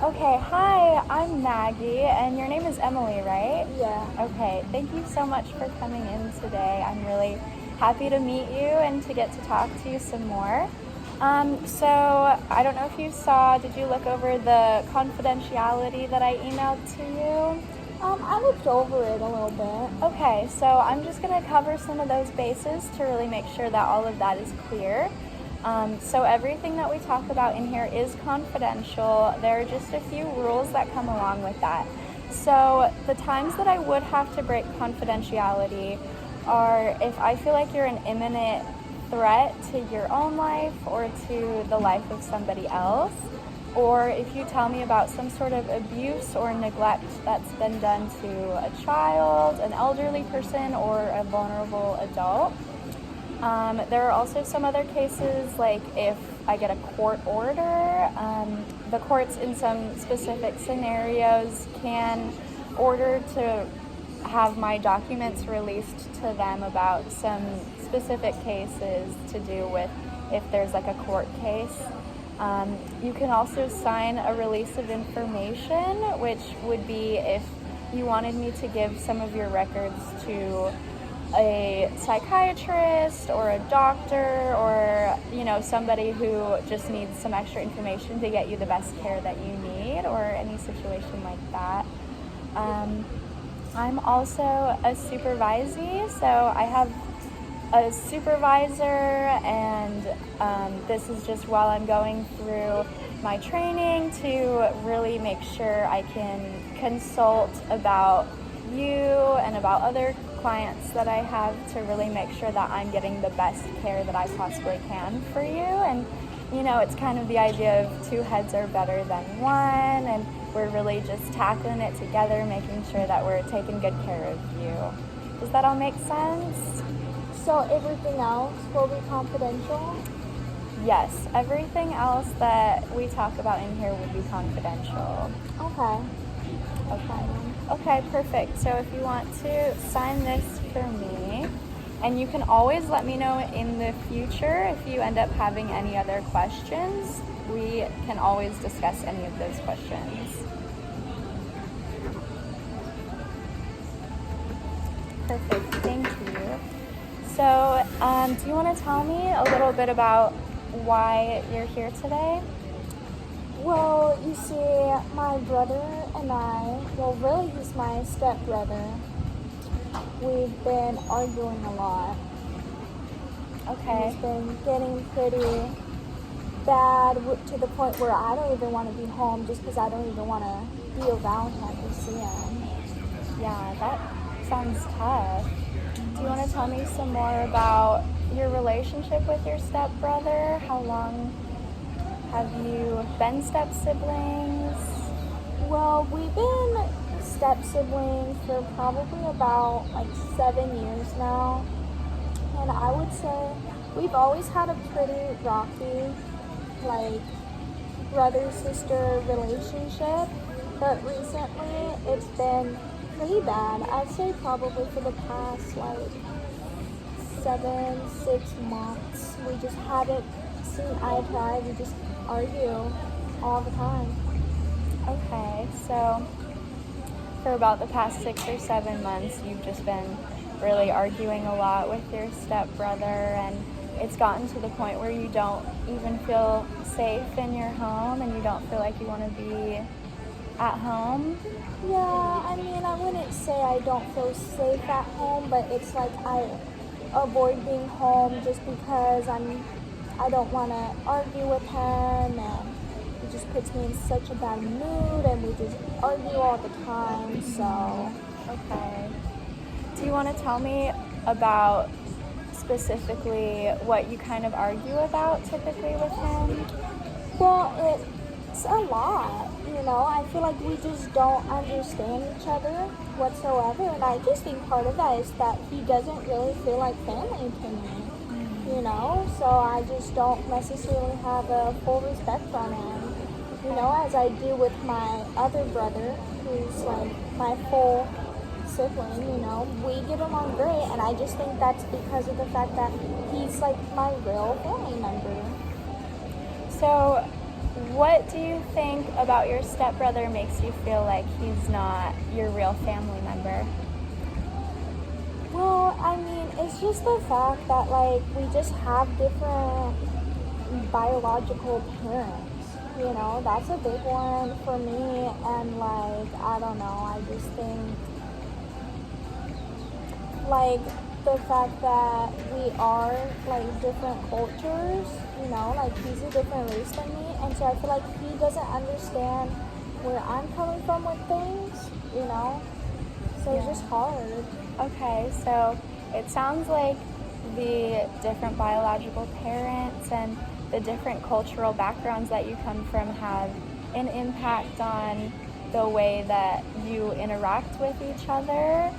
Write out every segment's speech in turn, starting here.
Okay, hi, I'm Maggie, and your name is Emily, right? Yeah. Okay, thank you so much for coming in today. I'm really happy to meet you and to get to talk to you some more. So, I don't know if you saw, did you look over the confidentiality that I emailed to you? I looked over it a little bit. Okay, so I'm just going to cover some of those bases to really make sure that all of that is clear. So everything that we talk about in here is confidential. There are just a few rules that come along with that. So the times that I would have to break confidentiality are if I feel like you're an imminent threat to your own life or to the life of somebody else, or if you tell me about some sort of abuse or neglect that's been done to a child, an elderly person, or a vulnerable adult. There are also some other cases, like if I get a court order, the courts in some specific scenarios can order to have my documents released to them about some specific cases to do with if there's like a court case. You can also sign a release of information, which would be if you wanted me to give some of your records to a psychiatrist or a doctor or, somebody who just needs some extra information to get you the best care that you need or any situation like that. I'm also a supervisee, so I have a supervisor, and this is just while I'm going through my training to really make sure I can consult about you and about other clients that I have to really make sure that I'm getting the best care that I possibly can for you. And it's kind of the idea of two heads are better than one, and we're really just tackling it together, making sure that we're taking good care of you. Does that all make sense? So everything else will be confidential? Yes, everything else that we talk about in here would be confidential. Okay. Okay, perfect. So if you want to sign this for me, and you can always let me know in the future if you end up having any other questions. We can always discuss any of those questions. Perfect, thank you. So, do you want to tell me a little bit about why you're here today? Well, you see, my brother and I, well, really he's my stepbrother, we've been arguing a lot. Okay. It's been getting pretty bad to the point where I don't even want to be home just because I don't even want to be around him to see him. Yeah, that sounds tough. Do you want to tell me some more about your relationship with your stepbrother? How long have you been step-siblings? Well, we've been step-siblings for probably about 7 years now. And I would say we've always had a pretty rocky, brother-sister relationship. But recently it's been pretty bad. I'd say probably for the past 6 months. We just haven't seen eye to eye. We just argue all the time. Okay, so for about the past 6 or 7 months, you've just been really arguing a lot with your stepbrother, and it's gotten to the point where you don't even feel safe in your home and you don't feel like you want to be at home? Yeah, I mean, I wouldn't say I don't feel safe at home, but it's like I avoid being home just because I don't want to argue with him, and it just puts me in such a bad mood, and we just argue all the time. So Okay. Do you want to tell me about specifically what you kind of argue about typically with him? well, it's a lot, I feel like we just don't understand each other whatsoever, and I just think part of that is that he doesn't really feel like family to me, so I just don't necessarily have a full respect on him, as I do with my other brother, who's my full sibling, we get along great, and I just think that's because of the fact that he's my real family member. So what do you think about your stepbrother makes you feel like he's not your real family member? Well, I mean, it's just the fact that, like, we just have different biological parents. You know, that's a big one for me. And, like, I don't know, I just think, like, the fact that we are, like, different cultures, you know, like, he's a different race than me. And so I feel like he doesn't understand where I'm coming from with things, you know? So it's just hard. Okay, so it sounds like the different biological parents and the different cultural backgrounds that you come from have an impact on the way that you interact with each other.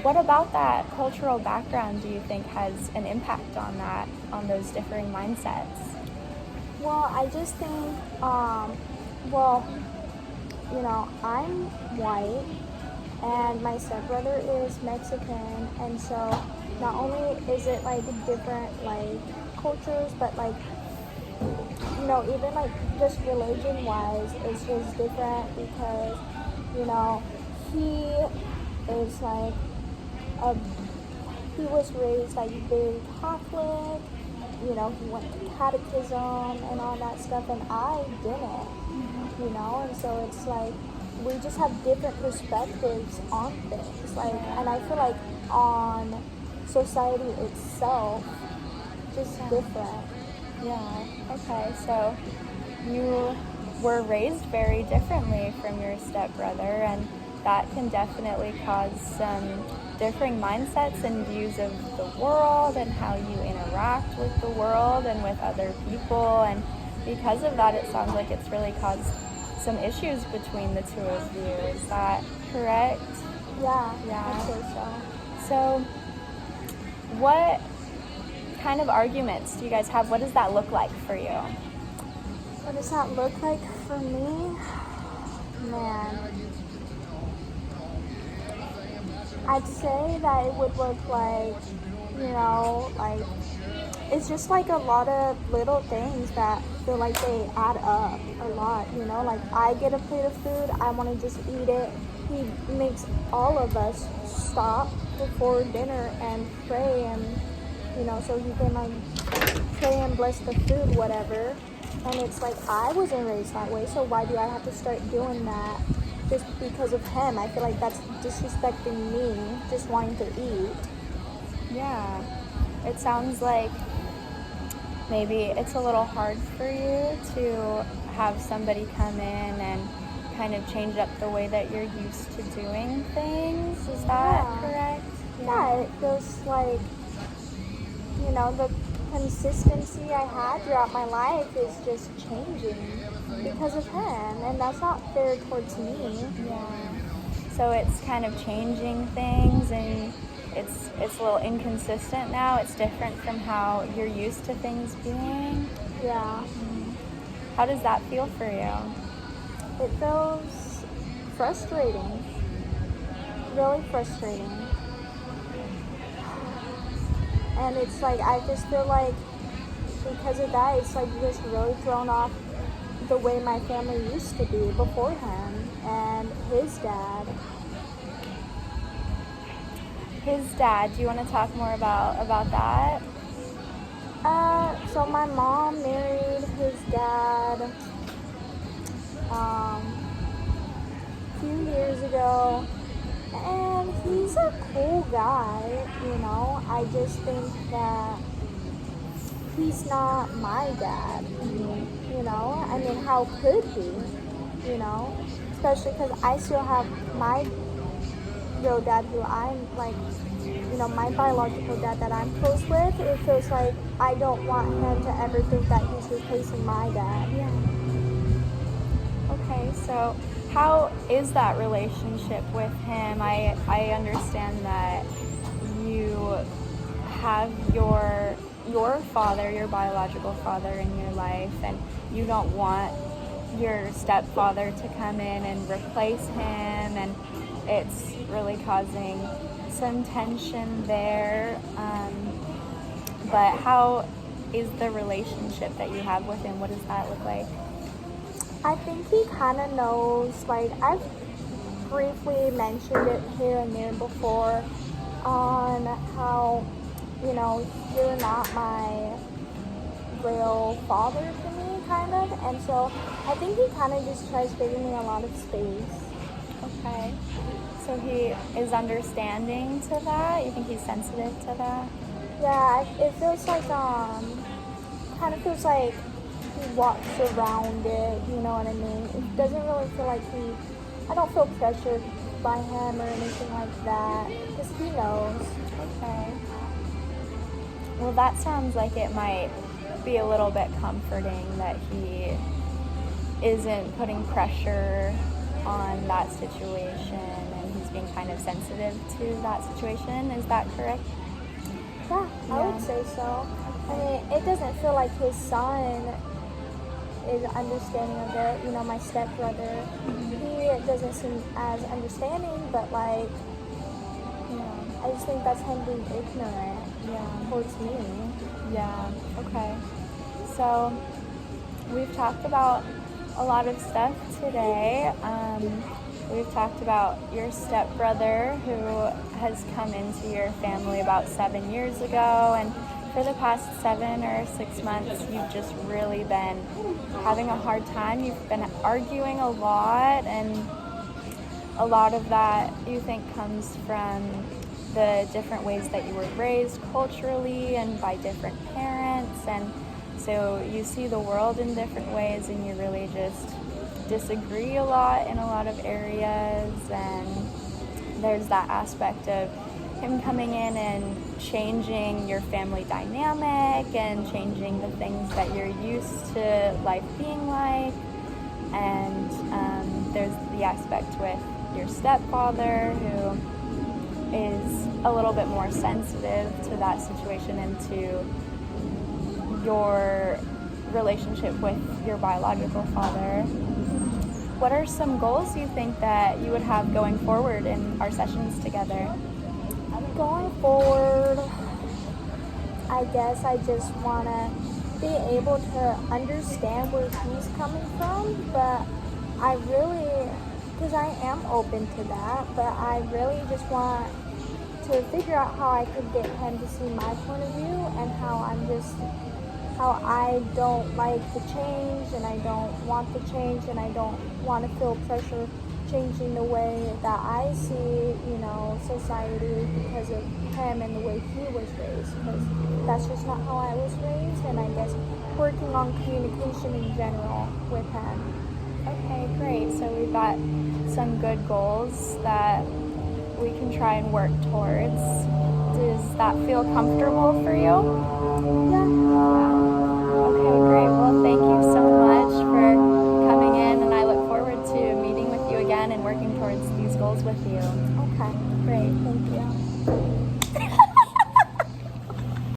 What about that cultural background do you think has an impact on that, on those differing mindsets? Well, I just think, well, you know, I'm white and my stepbrother is Mexican, and so not only is it like different like cultures, but like, you know, even like just religion wise, it's just different because, you know, he is like he was raised like very Catholic, you know, he went to catechism and all that stuff, and I didn't, you know, and so it's like we just have different perspectives on things, like, and I feel like on society itself, just different. Yeah, okay, so you were raised very differently from your stepbrother, and that can definitely cause some differing mindsets and views of the world and how you interact with the world and with other people, and because of that, it sounds like it's really caused some issues between the two of you. Is that correct? Yeah, Yeah. I'd say so. So, what kind of arguments do you guys have? What does that look like for you? What does that look like for me? Man, I'd say that it would look like, you know, like, it's just like a lot of little things that feel like they add up a lot, you know, like I get a plate of food, I want to just eat it. He makes all of us stop before dinner and pray, and, you know, so he can like pray and bless the food, whatever. And it's like, I wasn't raised that way, so why do I have to start doing that just because of him? I feel like that's disrespecting me, just wanting to eat. Yeah, it sounds like maybe it's a little hard for you to have somebody come in and kind of change up the way that you're used to doing things. Is that correct? Yeah, it feels like, you know, the consistency I had throughout my life is just changing because of him, and that's not fair towards me. Yeah. So it's kind of changing things, and it's a little inconsistent now. It's different from how you're used to things being. Yeah. How does that feel for you? It feels frustrating. Really frustrating. And it's like, I just feel like because of that, it's like just really thrown off the way my family used to be before him and his dad. His dad, do you want to talk more about that? So my mom married his dad a few years ago, and he's a cool guy, you know. I just think that he's not my dad, you know. I mean, how could he, you know? Especially because I still have my real dad who I'm like, you know, my biological dad that I'm close with. It feels like I don't want him to ever think that he's replacing my dad. Yeah. Okay, so how is that relationship with him? I understand that you have your father, your biological father in your life, and you don't want your stepfather to come in and replace him, and it's really causing some tension there. But how is the relationship that you have with him? What does that look like? I think he kind of knows, like, I've briefly mentioned it here and there before on how, you know, you're not my real father to me, kind of. And so I think he kind of just tries giving me a lot of space. Okay. So he is understanding to that? You think he's sensitive to that? Yeah, it feels like, kind of feels like he walks around it, you know what I mean? It doesn't really feel like I don't feel pressured by him or anything like that, because he knows. Okay. Well, that sounds like it might be a little bit comforting that he isn't putting pressure on that situation and he's being kind of sensitive to that situation. Is that correct? Yeah, I would say so. I mean, it doesn't feel like his son is understanding of it. You know, my stepbrother, he doesn't seem as understanding, but like, you know, I just think that's him being ignorant towards me. Yeah, okay. So we've talked about a lot of stuff today. We've talked about your stepbrother who has come into your family about 7 years ago, and for the past 7 or 6 months you've just really been having a hard time. You've been arguing a lot, and a lot of that you think comes from the different ways that you were raised culturally and by different parents, and so you see the world in different ways and you really just disagree a lot in a lot of areas. And there's that aspect of him coming in and changing your family dynamic and changing the things that you're used to life being like. And there's the aspect with your stepfather who is a little bit more sensitive to that situation and to your relationship with your biological father. What are some goals you think that you would have going forward in our sessions together? Going forward, I guess I just want to be able to understand where he's coming from, but I really, because I am open to that, but I really just want to figure out how I could get him to see my point of view and how I don't like the change and I don't want the change and I don't want to feel pressure changing the way that I see, you know, society because of him and the way he was raised, because that's just not how I was raised. And I guess working on communication in general with him. Okay, great. So we've got some good goals that we can try and work towards. Does that feel comfortable for you? Yeah. Okay, great. Well, thank you so much for coming in, and I look forward to meeting with you again and working towards these goals with you. Okay. Great. Thank you.